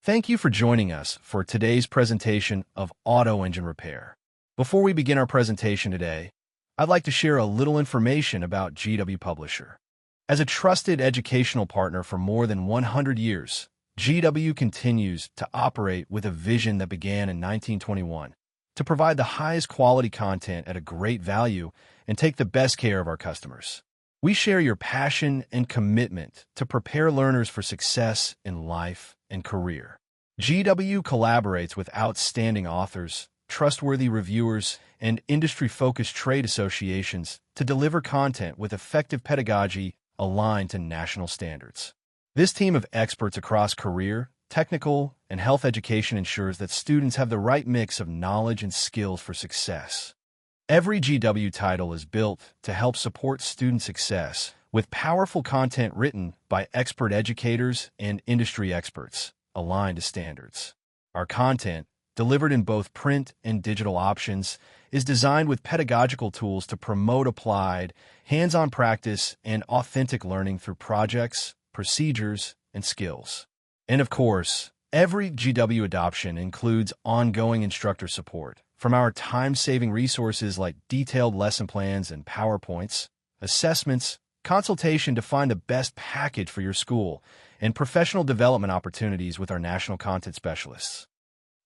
Thank you for joining us for today's presentation of auto engine repair. Before we begin our presentation today, I'd like to share a little information about GW Publisher. As a trusted educational partner for more than 100 years, GW continues to operate with a vision that began in 1921 to provide the highest quality content at a great value and take the best care of our customers. We share your passion and commitment to prepare learners for success in life and career. GW collaborates with outstanding authors, trustworthy reviewers, and industry-focused trade associations to deliver content with effective pedagogy aligned to national standards. This team of experts across career, technical, and health education ensures that students have the right mix of knowledge and skills for success. Every GW title is built to help support student success with powerful content written by expert educators and industry experts aligned to standards. Our content, delivered in both print and digital options, is designed with pedagogical tools to promote applied, hands-on practice and authentic learning through projects, procedures, and skills. And of course, every GW adoption includes ongoing instructor support, from our time-saving resources like detailed lesson plans and PowerPoints, assessments, consultation to find the best package for your school, and professional development opportunities with our national content specialists.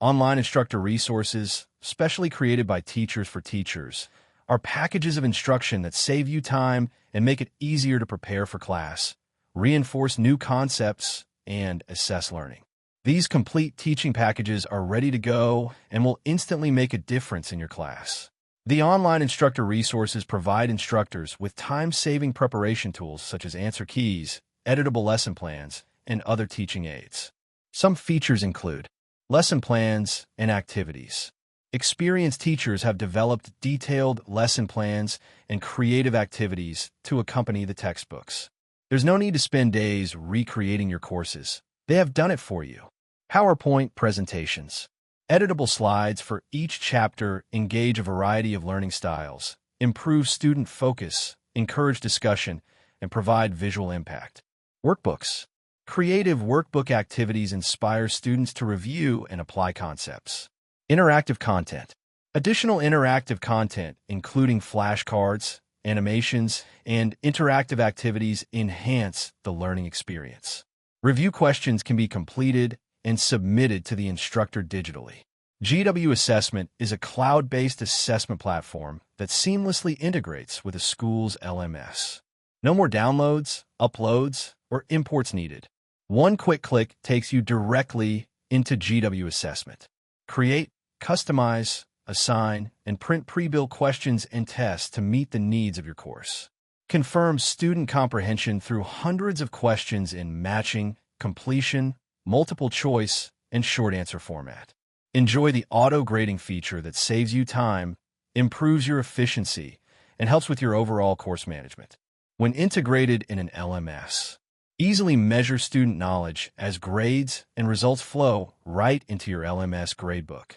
Online instructor resources, specially created by Teachers for Teachers, are packages of instruction that save you time and make it easier to prepare for class, reinforce new concepts, and assess learning. These complete teaching packages are ready to go and will instantly make a difference in your class. The online instructor resources provide instructors with time-saving preparation tools such as answer keys, editable lesson plans, and other teaching aids. Some features include lesson plans and activities. Experienced teachers have developed detailed lesson plans and creative activities to accompany the textbooks. There's no need to spend days recreating your courses. They have done it for you. PowerPoint presentations. Editable slides for each chapter engage a variety of learning styles, improve student focus, encourage discussion, and provide visual impact. Workbooks. Creative workbook activities inspire students to review and apply concepts. Interactive content. Additional interactive content, including flashcards, animations, and interactive activities, enhance the learning experience. Review questions can be completed and submitted to the instructor digitally. GW Assessment is a cloud-based assessment platform that seamlessly integrates with a school's LMS. No more downloads, uploads, or imports needed. One quick click takes you directly into GW Assessment. Create, customize, assign, and print pre-built questions and tests to meet the needs of your course. Confirm student comprehension through hundreds of questions in matching, completion, multiple choice, and short answer format. Enjoy the auto-grading feature that saves you time, improves your efficiency, and helps with your overall course management. When integrated in an LMS, easily measure student knowledge as grades and results flow right into your LMS gradebook.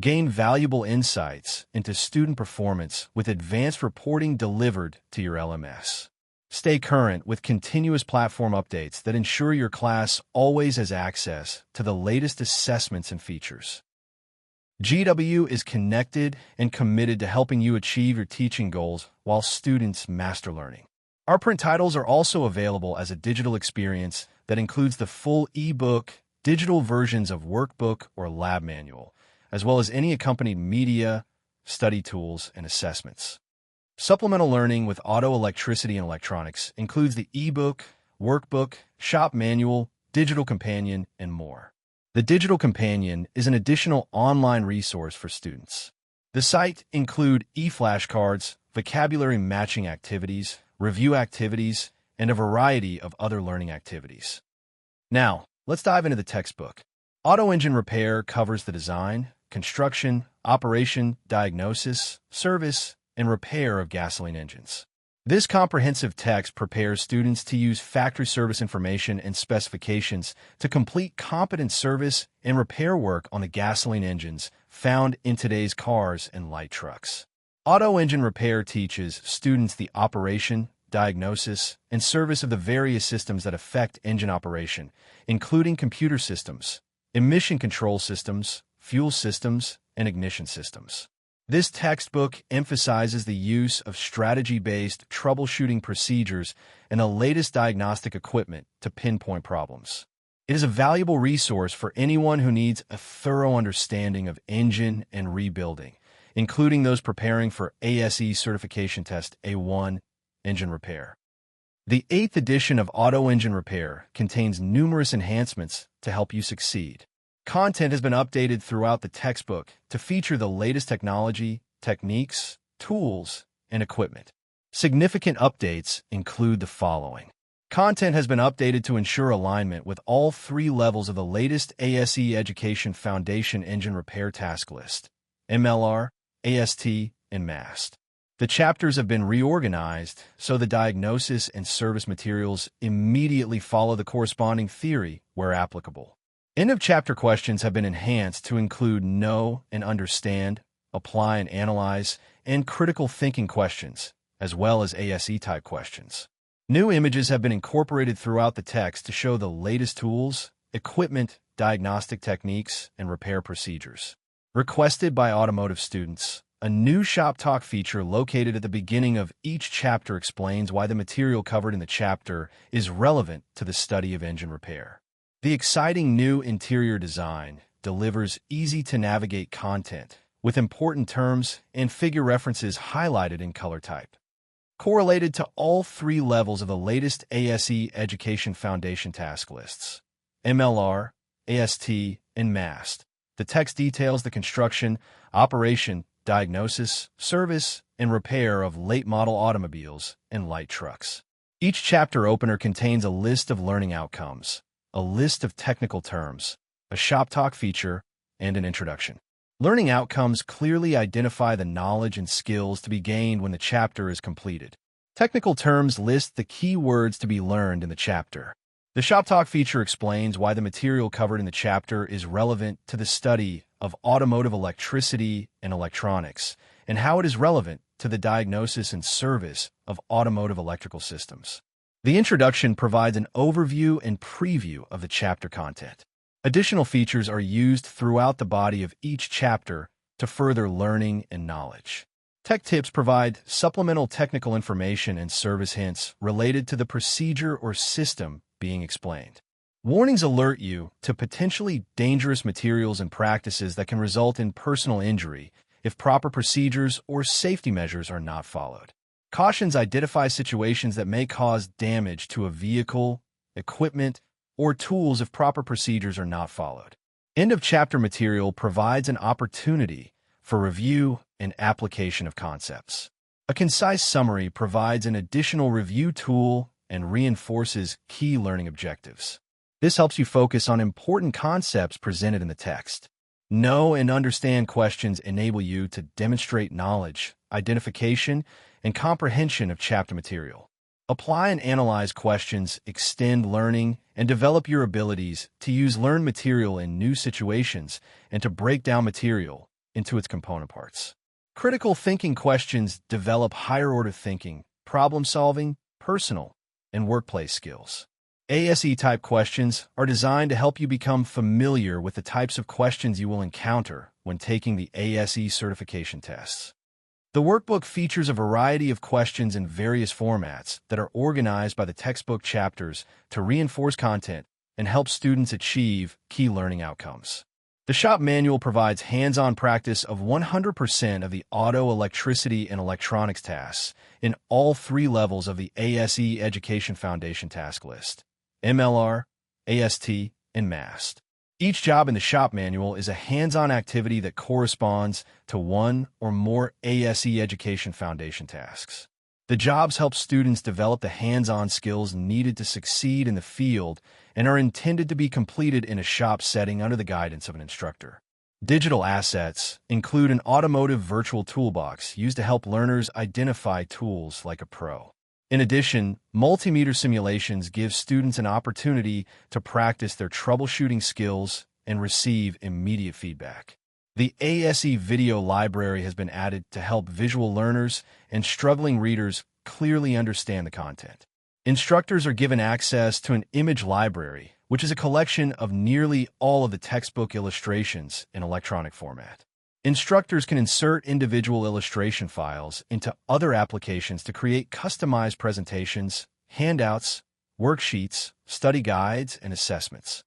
Gain valuable insights into student performance with advanced reporting delivered to your LMS. Stay current with continuous platform updates that ensure your class always has access to the latest assessments and features. GW is connected and committed to helping you achieve your teaching goals while students master learning. Our print titles are also available as a digital experience that includes the full ebook, digital versions of workbook or lab manual, as well as any accompanied media, study tools, and assessments. Supplemental learning with auto electricity and electronics includes the ebook, workbook, shop manual, digital companion, and more. The digital companion is an additional online resource for students. The site includes e-flashcards, vocabulary matching activities, review activities, and a variety of other learning activities. Now, let's dive into the textbook. Auto engine repair covers the design, construction, operation, diagnosis, service, and repair of gasoline engines. This comprehensive text prepares students to use factory service information and specifications to complete competent service and repair work on the gasoline engines found in today's cars and light trucks. Auto engine repair teaches students the operation, diagnosis, and service of the various systems that affect engine operation, including computer systems, emission control systems, fuel systems, and ignition systems. This textbook emphasizes the use of strategy-based troubleshooting procedures and the latest diagnostic equipment to pinpoint problems. It is a valuable resource for anyone who needs a thorough understanding of engine and rebuilding, including those preparing for ASE Certification Test A1 engine repair. The 8th edition of Auto Engine Repair contains numerous enhancements to help you succeed. Content has been updated throughout the textbook to feature the latest technology, techniques, tools, and equipment. Significant updates include the following. Content has been updated to ensure alignment with all 3 levels of the latest ASE Education Foundation Engine Repair Task List, MLR, AST, and MAST. The chapters have been reorganized so the diagnosis and service materials immediately follow the corresponding theory where applicable. End-of-chapter questions have been enhanced to include know and understand, apply and analyze, and critical thinking questions, as well as ASE-type questions. New images have been incorporated throughout the text to show the latest tools, equipment, diagnostic techniques, and repair procedures. Requested by automotive students, a new Shop Talk feature located at the beginning of each chapter explains why the material covered in the chapter is relevant to the study of engine repair. The exciting new interior design delivers easy-to-navigate content with important terms and figure references highlighted in color type. Correlated to all 3 levels of the latest ASE Education Foundation task lists, MLR, AST, and MAST. The text details the construction, operation, diagnosis, service, and repair of late-model automobiles and light trucks. Each chapter opener contains a list of learning outcomes, a list of technical terms, a Shop Talk feature, and an introduction. Learning outcomes clearly identify the knowledge and skills to be gained when the chapter is completed. Technical terms list the key words to be learned in the chapter. The Shop Talk feature explains why the material covered in the chapter is relevant to the study of automotive electricity and electronics, and how it is relevant to the diagnosis and service of automotive electrical systems. The introduction provides an overview and preview of the chapter content. Additional features are used throughout the body of each chapter to further learning and knowledge. Tech Tips provide supplemental technical information and service hints related to the procedure or system being explained. Warnings alert you to potentially dangerous materials and practices that can result in personal injury if proper procedures or safety measures are not followed. Cautions identify situations that may cause damage to a vehicle, equipment, or tools if proper procedures are not followed. End-of-chapter material provides an opportunity for review and application of concepts. A concise summary provides an additional review tool and reinforces key learning objectives. This helps you focus on important concepts presented in the text. Know and understand questions enable you to demonstrate knowledge, identification, and comprehension of chapter material. Apply and analyze questions, extend learning, and develop your abilities to use learned material in new situations and to break down material into its component parts. Critical thinking questions develop higher-order thinking, problem-solving, personal, and workplace skills. ASE-type questions are designed to help you become familiar with the types of questions you will encounter when taking the ASE certification tests. The workbook features a variety of questions in various formats that are organized by the textbook chapters to reinforce content and help students achieve key learning outcomes. The shop manual provides hands-on practice of 100% of the auto, electricity, and electronics tasks in all 3 levels of the ASE Education Foundation task list, MLR, AST, and MAST. Each job in the shop manual is a hands-on activity that corresponds to 1 or more ASE Education Foundation tasks. The jobs help students develop the hands-on skills needed to succeed in the field and are intended to be completed in a shop setting under the guidance of an instructor. Digital assets include an automotive virtual toolbox used to help learners identify tools like a pro. In addition, multimeter simulations give students an opportunity to practice their troubleshooting skills and receive immediate feedback. The ASE video library has been added to help visual learners and struggling readers clearly understand the content. Instructors are given access to an image library which is a collection of nearly all of the textbook illustrations in electronic format. Instructors can insert individual illustration files into other applications to create customized presentations, handouts, worksheets, study guides, and assessments.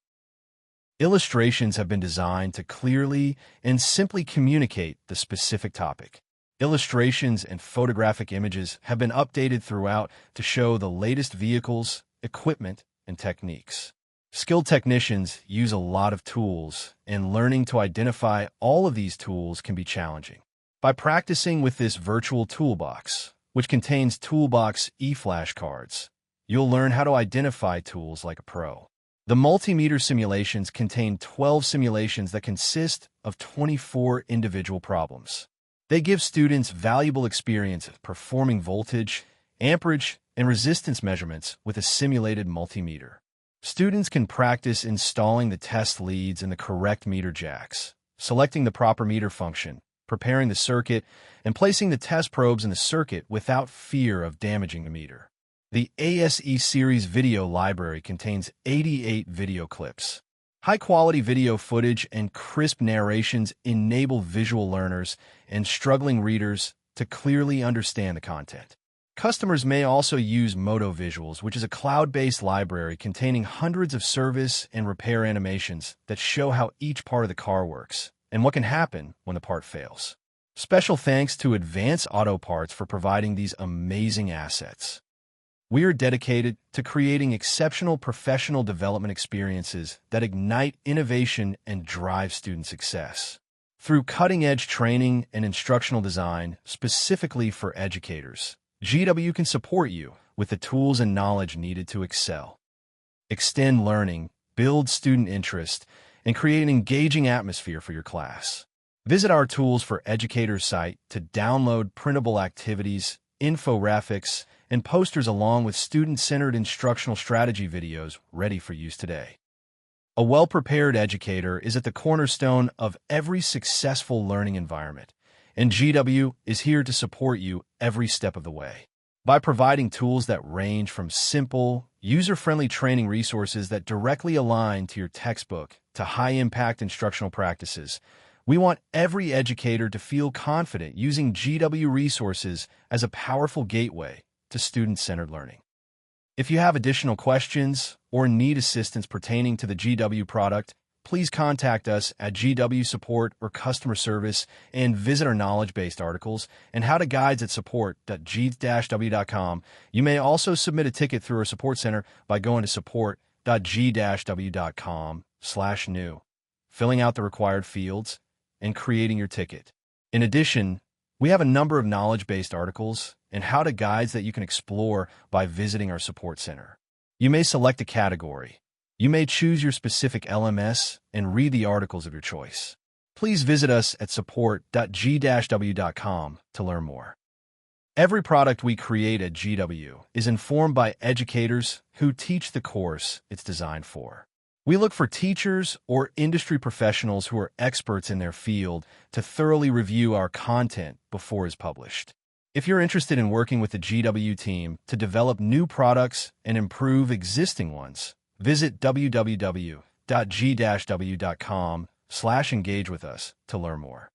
Illustrations have been designed to clearly and simply communicate the specific topic. Illustrations and photographic images have been updated throughout to show the latest vehicles, equipment, and techniques. Skilled technicians use a lot of tools, and learning to identify all of these tools can be challenging. By practicing with this virtual toolbox, which contains toolbox e-flashcards, you'll learn how to identify tools like a pro. The multimeter simulations contain 12 simulations that consist of 24 individual problems. They give students valuable experience of performing voltage, amperage, and resistance measurements with a simulated multimeter. Students can practice installing the test leads and the correct meter jacks, selecting the proper meter function, preparing the circuit, and placing the test probes in the circuit without fear of damaging the meter. The ASE Series video library contains 88 video clips. High-quality video footage and crisp narrations enable visual learners and struggling readers to clearly understand the content. Customers may also use Moto Visuals, which is a cloud-based library containing hundreds of service and repair animations that show how each part of the car works and what can happen when the part fails. Special thanks to Advanced Auto Parts for providing these amazing assets. We are dedicated to creating exceptional professional development experiences that ignite innovation and drive student success. Through cutting-edge training and instructional design specifically for educators, GW can support you with the tools and knowledge needed to excel. Extend learning, build student interest, and create an engaging atmosphere for your class. Visit our Tools for Educators site to download printable activities, infographics, and posters along with student-centered instructional strategy videos ready for use today. A well-prepared educator is at the cornerstone of every successful learning environment, and GW is here to support you every step of the way. By providing tools that range from simple, user-friendly training resources that directly align to your textbook to high-impact instructional practices, we want every educator to feel confident using GW resources as a powerful gateway to student-centered learning. If you have additional questions or need assistance pertaining to the GW product, please contact us at GW Support or Customer Service and visit our knowledge-based articles and how-to guides at support.g-w.com. You may also submit a ticket through our support center by going to support.g-w.com/new, filling out the required fields, and creating your ticket. In addition, we have a number of knowledge-based articles and how-to guides that you can explore by visiting our support center. You may select a category. You may choose your specific LMS and read the articles of your choice. Please visit us at support.g-w.com to learn more. Every product we create at GW is informed by educators who teach the course it's designed for. We look for teachers or industry professionals who are experts in their field to thoroughly review our content before it's published. If you're interested in working with the GW team to develop new products and improve existing ones, visit www.g-w.com/engage with us to learn more.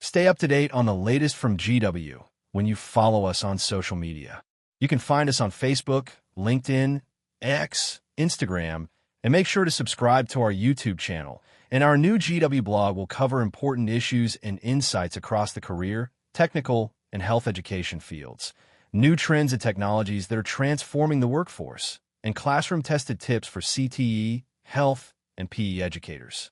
Stay up to date on the latest from GW when you follow us on social media. You can find us on Facebook, LinkedIn, X, Instagram, and make sure to subscribe to our YouTube channel. And our new GW blog will cover important issues and insights across the career, technical, and health education fields, new trends and technologies that are transforming the workforce, and classroom-tested tips for CTE, health, and PE educators.